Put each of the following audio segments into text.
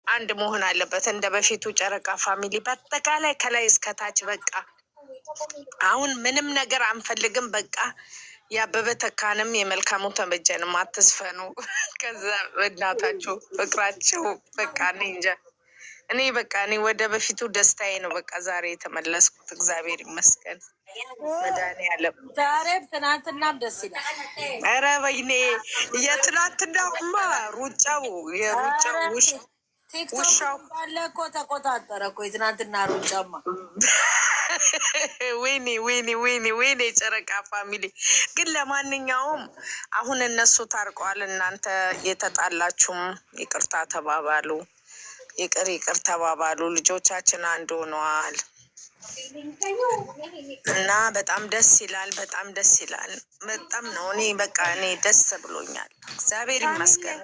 አንድ መሆን አለበት እንደ በፊቱ ጨረቃ ፋሚሊ በአጠቃላይ ከላይ እስከታች በቃ አሁን ምንም ነገር አንፈልግም። በቃ የአበበ ተካንም የመልካሙ ተበጀንም አትስፈኑ። ከዛ እናታችሁ ፍቅራቸው በቃ እኔ እንጃ። እኔ በቃ እኔ ወደ በፊቱ ደስታዬ ነው በቃ ዛሬ የተመለስኩት። እግዚአብሔር ይመስገን መድኃኒዓለም። ዛሬም ትናንትናም ደስ ይላል። ኧረ ወይኔ የትናንትናማ ሩጫው የሩጫው ውሻው ባለ እኮ ተቆጣጠረ እኮ የትናንትና ሩጫማ። ወይኔ ወይኔ ወይኔ ወይኔ ጨረቃ ፋሚሊ ግን ለማንኛውም አሁን እነሱ ታርቀዋል። እናንተ የተጣላችሁም ይቅርታ ተባባሉ። ይቅር ተባባሉ። ልጆቻችን አንድ ሆነዋል እና በጣም ደስ ይላል። በጣም ደስ ይላል። በጣም ነው። እኔ በቃ እኔ ደስ ብሎኛል። እግዚአብሔር ይመስገን።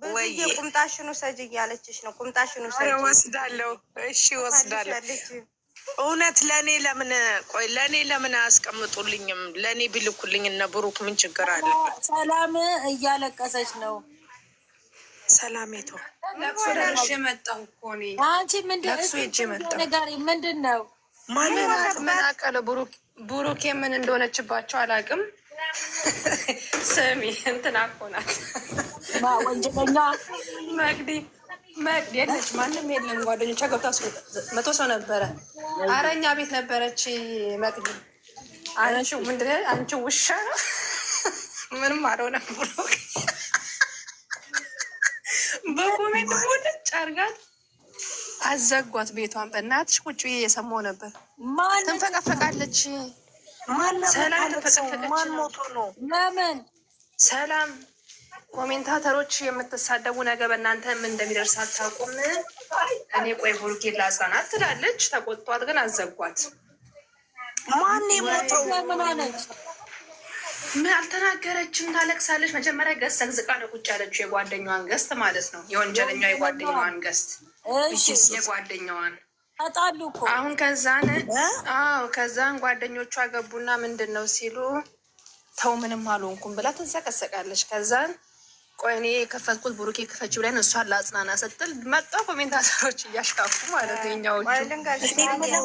ወይ ቁምጣሽኑ ሰጅ እያለችሽ ነው። ቁምጣሽኑ ሰጅ ወስዳለሁ። እሺ ወስዳለሁ። እውነት ለእኔ ለምን ቆይ ለእኔ ለምን አያስቀምጡልኝም? ለእኔ ቢልኩልኝ እነ ብሩክ ምን ችግር አለ? ሰላም እያለቀሰች ነው። ሰላሜቶ ለቅሶ ደርሼ መጣሁ እኮ እኔ። አንቺ ምንድን ነው? ምን አቀለ ብሩኬ ምን እንደሆነችባቸው አላውቅም። ስሚ እንትና እኮ ናት ወንጀለኛ መግዲ የለች፣ ማንም የለም። ጓደኞቿ ገብታ 100 ሰው ነበረ። ኧረ እኛ ቤት ነበረች መግዲ። አንቺ ምንድን ነው አንቺ ውሻ ነው ምንም አልሆነም ብሩክ በኮሜንት ሞልጭ አርጋት አዘጓት ቤቷን። በእናትሽ ቁጭ ብዬ እየሰማሁ ነበር። ትንፈቀፈቃለች። ሰላም ትንፈቀፈቀች። ማን ሞቶ ነው? ለምን ሰላም ኮሜንታተሮች የምትሳደቡ ነገር በእናንተ ምን እንደሚደርስ አታውቁም። እኔ ቆይ ብሩኬን ላጽናናት ትላለች። ተቆጥቷት ግን አዘጓት። ማን የሞተው? ምን አለች? ምን አልተናገረችም። ታለቅሳለች። መጀመሪያ ገስት ሰግዝቃ ነው ቁጭ ያለችው። የጓደኛዋን ገስት ማለት ነው። የወንጀለኛ የጓደኛዋን ገስት የጓደኛዋን ተጣሉ እኮ አሁን ከዛን ጓደኞቿ ገቡና ምንድን ነው ሲሉ ተው ምንም አልሆንኩም ብላ ትንሰቀሰቃለች። ከዛን ቆይ እኔ የከፈትኩት ብሩኬ ክፈች ብለን እሷን ለአጽናና ስትል መጣ ኮሜንታተሮች እያሽካፉ ማለት ነው። ኛዎቹ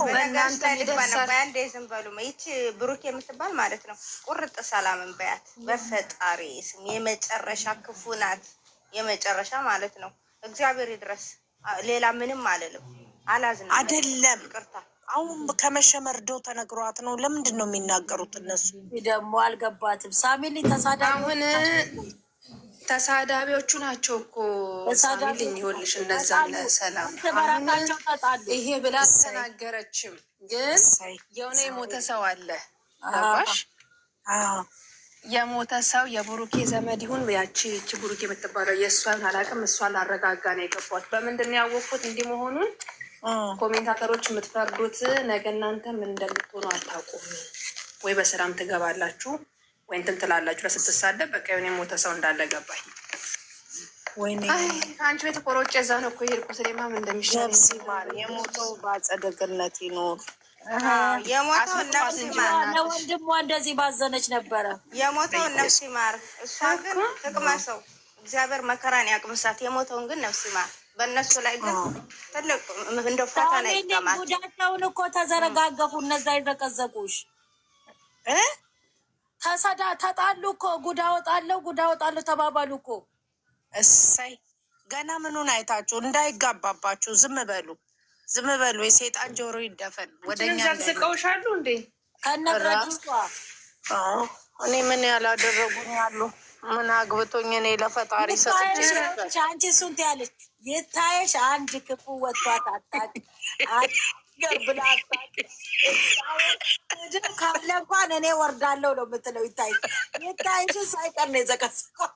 በእናንተ ይደርሳል። ዝም በሉ። ይቺ ብሩኬ የምትባል ማለት ነው ቁርጥ ሰላምን በያት በፈጣሪ ስም። የመጨረሻ ክፉ ናት፣ የመጨረሻ ማለት ነው። እግዚአብሔር ይድረስ። ሌላ ምንም አልልም፣ አላዝንም። አይደለም ይቅርታ። አሁን ከመሸመርዶ ተነግሯት ነው። ለምንድን ነው የሚናገሩት እነሱ? ደግሞ አልገባትም። ሳሚሊ ተሳዳቢዎቹ ናቸው እኮ ሳሚልኝ። ይኸውልሽ እነዛ ለሰላም ይሄ ብላ አልተናገረችም፣ ግን የሆነ የሞተ ሰው አለ ገባሽ? የሞተ ሰው የብሩኬ ዘመድ ይሁን ያቺ ብሩኬ የምትባለው የእሷን አላውቅም። እሷን ላረጋጋ ነው የገባት። በምንድን ነው ያወቅኩት እንዲህ መሆኑን? ኮሜንታተሮች የምትፈርዱት ነገ እናንተ ምን እንደምትሆኑ አታውቁም። ወይ በሰላም ትገባላችሁ ወይ እንትን ትላላችሁ። ለስትሳደብ በቃ የሆነ የሞተ ሰው እንዳለ ገባኝ። አንቺ ቤት ቆሮጭ እዛ ነው እኮ የሄድኩት። እኔማ ምን እንደሚሻል የሞተው በአጸደ ገነት ይኖር። የሞተው ነፍስ ይማር። ለወንድሟ እንደዚህ ባዘነች ነበረ። የሞተው ነፍስ ይማር። እሷ ግን ትቅመሰው። እግዚአብሔር መከራን ያቅምሳት። የሞተውን ግን ነፍስ ይማር። በእነሱ ላይ ግን ትልቅ እንደ ፈተና ይቀማል። ጉዳቸውን እኮ ተዘረጋገፉ። እነዛ ይዘቀዘቁሽ ተጣሉ እኮ ጉዳ ወጣለሁ ተባባሉ እኮ። እሰይ ገና ምኑን አይታችሁ እንዳይጋባባችሁ ዝም በሉ። የሴጣን ጆሮ ይደፈን። ወደኛ ዘቅዝቀውሻሉ እንዴ? ከነግረጅቷ እኔ ምን ያላደረጉኝ አሉ? ምን አግብቶኝ እኔ ለፈጣሪ ሰጥቼ አንቺ እሱን ትያለሽ። የታየሽ አንድ ክፉ ወጥቷት አታውቅም። ብላ ካለ እንኳን እኔ ወርዳለሁ ነው የምትለው። የታየሽ ሳይቀር ነው የዘቀዝቀው።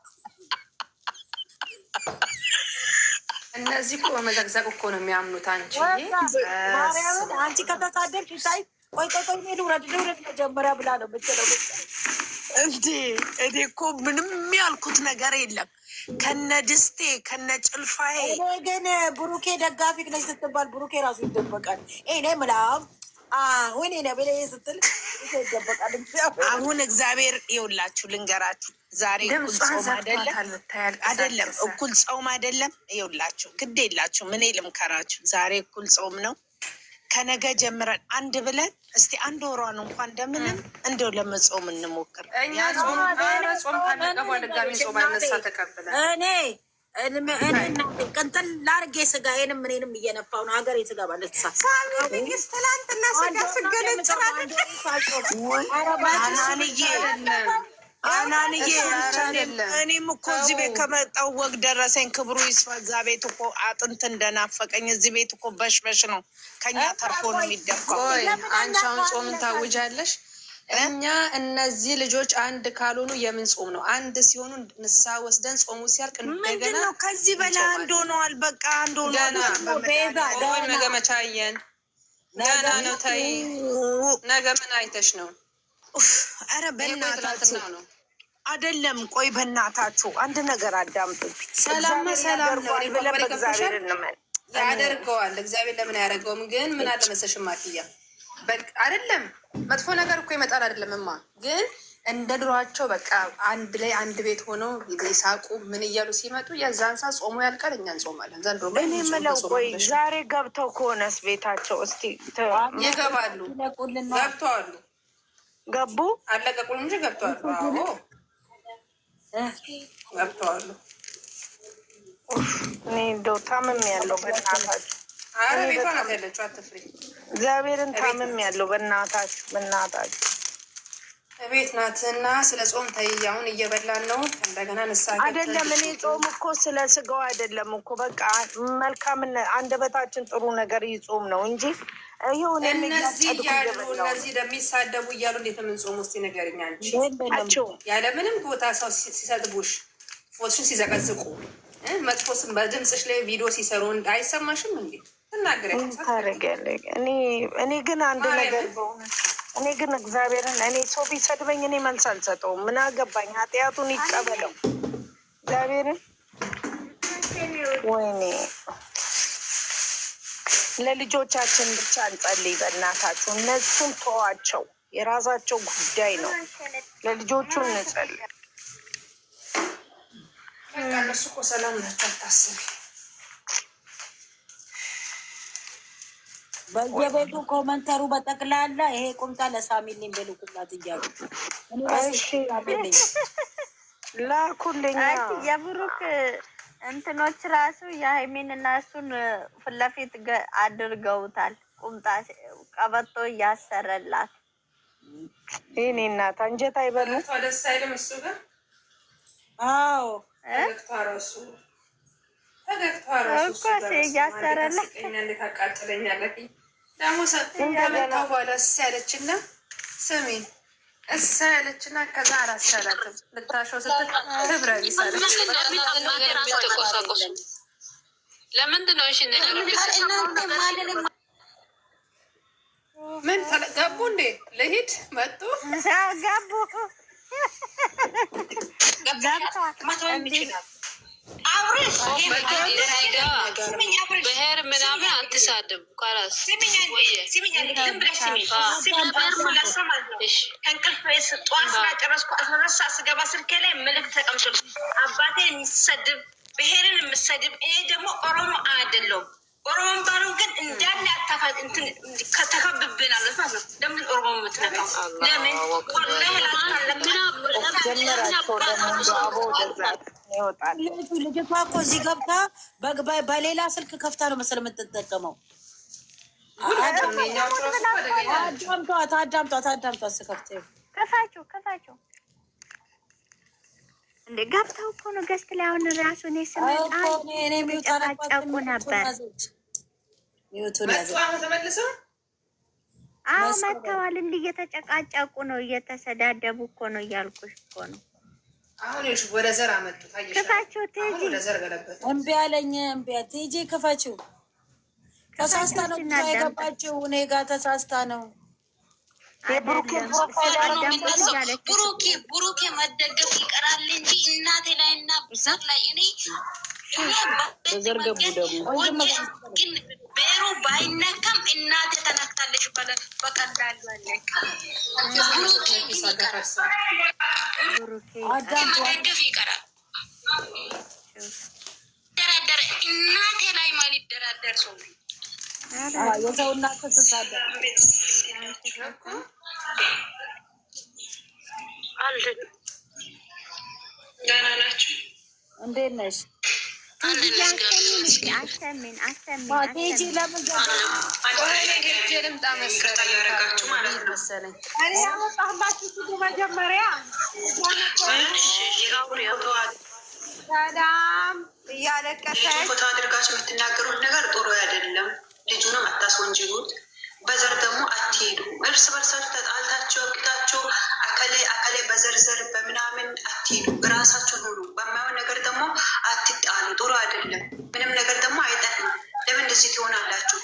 እነዚህ እኮ በመዘግዘቅ እኮ ነው የሚያምኑት። አንቺ ከተሳደብሽ ይታይ ቆይ ልውረድ መጀመሪያ ብላ ነው የምትለው። እንዴ እኔ እኮ ምንም ያልኩት ነገር የለም። ከነ ድስቴ ከነ ጭልፋዬ። እኔ ግን ብሩኬ ደጋፊ ነች ስትባል ብሩኬ ራሱ ይደበቃል። እኔ ምላም አሁን ነብለ ስትል ይደበቃል። አሁን እግዚአብሔር ይውላችሁ ልንገራችሁ፣ ዛሬ እኩል ጾም አይደለም እኩል ጾም አይደለም። ይውላችሁ ግድ የላችሁ ምን ልምከራችሁ፣ ዛሬ እኩል ጾም ነው። ከነገ ጀምረን አንድ ብለን እስቲ አንድ ወሯን እንኳን እንደምንም እንደው ለመጾም እንሞክር። እኛ ጾም ካለቀ በኋላ ድጋሚ ጾም አይነሳ ተቀብለን ቅንጥል ላርጌ ስጋዬንም እኔንም እየነፋው ነው። ሀገር የተገባለት ሳሚስ ትላንትና ስጋ ስገለጽ አናንዬ እኔም እኮ እዚህ ቤት ከመጣሁ ወግ ደረሰኝ። ክብሩ ይስፋ። እዛ ቤት እኮ አጥንት እንደናፈቀኝ እዚህ ቤት እኮ በሽበሽ ነው። ከኛ ተርፎ ነው የሚደፋው። አንቺ አሁን ጾምን ታውጃለሽ። እኛ እነዚህ ልጆች አንድ ካልሆኑ የምን ጾም ነው? አንድ ሲሆኑ ንስሐ ወስደን ጾሙ ሲያልቅ ምንድን ነው ከዚህ በላይ አንድ ሆነዋል። በቃ አንድ ሆነዋል። ነገ መቻየን ገና ነው። ተይ ነገ ምን አይተሽ ነው? ኧረ በእናታችሁ ነው አይደለም። ቆይ በእናታችሁ አንድ ነገር አዳምጡኝ። ሰላም ሰላም ነው ብለን በእግዚአብሔር እንመን ያደርገዋል። እግዚአብሔር ለምን አያደርገውም? ግን ምን አለ መሰለሽ ማክያ አይደለም መጥፎ ነገር እኮ ይመጣል አይደለምማ። ግን እንደ ድሯቸው በቃ አንድ ላይ አንድ ቤት ሆነው ይሳቁ ምን እያሉ ሲመጡ የዛን ሰዓት ጾሙ ያልቃል፣ እኛ እንጾማለን። ዘንድሮ እኔ የምለው ቆይ ዛሬ ገብተው ከሆነስ ቤታቸው እስቲ ይገባሉ። ገብተዋሉ ገቡ አለቀቁን እንጂ ገብተዋሉ። አዎ ገብተዋሉ። እኔ እንደው ታምም ያለው በእናታችሁ ቤቷ ናት ያለችው። አትፍሪ። እግዚአብሔርን ታምም ያለው በእናታችሁ ቤት ናት እና ስለ ጾም ተይያውን እየበላን ነው። እንደገና ንስሓ አይደለም። እኔ ጾም እኮ ስለ ስጋው አይደለም እኮ በቃ መልካምን አንደበታችን ጥሩ ነገር ይጾም ነው እንጂ ይሁን እነዚህ እያሉ እነዚህ እንደሚሳደቡ እያሉ እንዴት ምን ጾም ውስጥ ንገሪኝ አንቺ። ያለ ምንም ቦታ ሰው ሲሰድቡሽ ፎቶሽን ሲዘቀዝቁ መጥፎ ስም በድምፅሽ ላይ ቪዲዮ ሲሰሩ አይሰማሽም እንዴ? ታረጊያለሽ። እኔ ግን አንድ ነገር በእውነት እኔ ግን እግዚአብሔርን እኔ ሰው ቢሰድበኝ እኔ መልስ አልሰጠውም። ምን አገባኝ? ኃጢአቱን ይቀበለው እግዚአብሔርን። ወይኔ ለልጆቻችን ብቻ እንጸልይ በእናታችሁ። እነሱን ተዋቸው፣ የራሳቸው ጉዳይ ነው። ለልጆቹ እንጸልይ። እነሱ እኮ ሰላም ናቸው፣ አታስቢ። በየቤቱ ኮመንተሩ በጠቅላላ ይሄ ቁምጣ ለሳሚልኝ በልኩላት እያሉ ላኩልኝ። የብሩክ እንትኖች ራሱ የሃይሚን እና እሱን ፊት ለፊት አድርገውታል። ቁምጣ ቀበቶ እያሰረላት ይህኔ እናት አንጀት አይበሉ። ደስ አይልም እሱ ጋር። አዎ እያሰረላት ታቃጥለኛለህ። ደግሞ ሰመታው በኋላ ያለችና ስሚ እሳ ያለችና ከዛ አላሰላትም ልታሸው ስትል ትብረ ይሳለች። ለምንድን ነው እሺ ምን ገቡ እንዴ? ልሂድ መጡ ገቡ ብሄር ምናምን አትሳደቡ። ካላስ ከእንቅልፍ ጠዋት ስራ ጨረስኩ። 12 ሰዓት ስገባ ስልኬ ላይ መልዕክት ተቀምጦ አባቴ የሚሰድብ ብሄርን የምሰድብ እኔ ደግሞ ኦሮሞ አይደለሁም። ኦሮሞን ባለው ግን እንዳለ ከተከብብናል ማለት ነው። ለምን ኦሮሞ የምትነካው? ለምን ልጅቷ እኮ እዚህ ገብታ በሌላ ስልክ ከፍታ ነው መሰለህ የምትጠቀመው። አዳምጧት ስከፍት ከፋቸው እንደ ገብተው እኮ ነው ገስት ላይ አሁን ራሱ እኔ ስመጣ ጨቃጨቁ ነበር። አዎ መጥተዋል። እንዲህ እየተጨቃጨቁ ነው፣ እየተሰዳደቡ እኮ ነው እያልኩሽ እኮ ነው። አሁን ወደ ዘር አመጡት። ክፋችሁ ትሄጂ እምቢ አለኝ። እምቢ ትሄጂ ክፈችው። ተሳስታ ነው የገባችው። እኔ ጋር ተሳስታ ነው። ብሩኬ መደገፍ ይቀራል እንጂ እናቴ ላይ እና ብዛት ላይ እኔ ግን ብሔሩ ባይነካም እናት ተነክታለች። በቀላሉ መደገፍ ይቀራል። ደራደረ እናቴ ላይ ማን ይደራደር? ሰው የሰው እናት ተሳደረ አለ። ደህና ናችሁ? እንዴት ነሽ? ቲጂ ለምን ልምጣ መሰለኝ ያመጣላችሁ መጀመሪያ ሰላም እያለቀሰች ፎቶ አድርጋችሁ የምትናገሩት ነገር ጥሩ አይደለም። ልጁንም አታስወንጅሉት። በዘር ደግሞ አትሄዱ። እርስ በርሳችሁ ተጣልታችሁ ወቅታችሁ አከሌ በዘርዘር በምናምን አትሄዱ። ራሳችሁን ሁሉ በማይሆን ነገር ደግሞ አትጣሉ። ጥሩ አይደለም። ምንም ነገር ደግሞ አይጠቅምም። ለምን እንደዚህ ትሆናላችሁ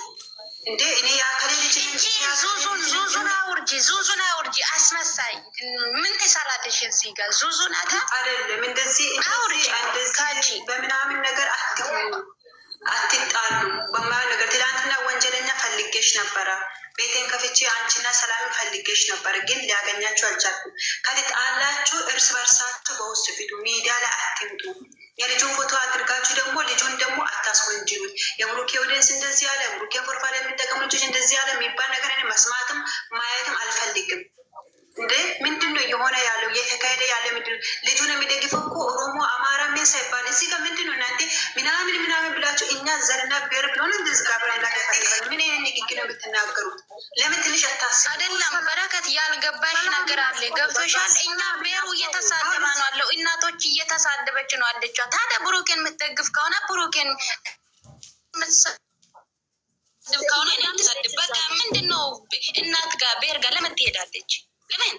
እንዴ? እኔ የአከሌ ልጅ ዙዙን አውርጂ አስመሳይ ምን ትሰራለሽ እዚህ ጋር? ዙዙ ናታ አይደለም። እንደዚህ በምናምን ነገር አትሆኑ። አትጣሉ በማይሆን ነገር። ትላንትና ወንጀለኛ ፈልጌሽ ነበረ። ቤቴን ከፍቼ አንቺና ሰላምን ፈልጌሽ ነበረ፣ ግን ሊያገኛችሁ አልቻልኩም። ከተጣላችሁ እርስ በርሳችሁ በውስጥ ፊቱ ሚዲያ ላይ አትምጡ። የልጁን ፎቶ አድርጋችሁ ደግሞ ልጁን ደግሞ አታስወንጅሉት። የብሩኬ ወደንስ እንደዚህ ያለ ብሩኬ ፎርፋ የሚጠቀሙ ልጆች እንደዚህ ያለ የሚባል ነገር እኔ መስማትም ማየትም አልፈልግም። እንዴ ምንድን ነው የሆነ ያለው እየተካሄደ ያለ? ምንድን ልጁን የሚደግፈው እኮ ኦሮሞ አማራ ሜን ሳይባል እዚህ ጋር ምንድን ነው እናንተ ምናምን ብላችሁ እኛ ዘርና ብሔር ብሎን እንደዚህ ጋር ብላ ምን አይነት ንግግር ነው የምትናገሩት? ለምን ትንሽ አታስብ? አይደለም በረከት ያልገባሽ ነገር አለ። ገብቶሻል? እኛ ብሔሩ እየተሳደባ ነው አለው። እናቶች እየተሳደበች ነው አለቿ። ታዲያ ብሩኬን የምትደግፍ ከሆነ ብሩኬን ከሆነ ተሳድብ። በቃ ምንድን ነው እናት ጋር ብሔር ጋር ለምን ትሄዳለች? ለምን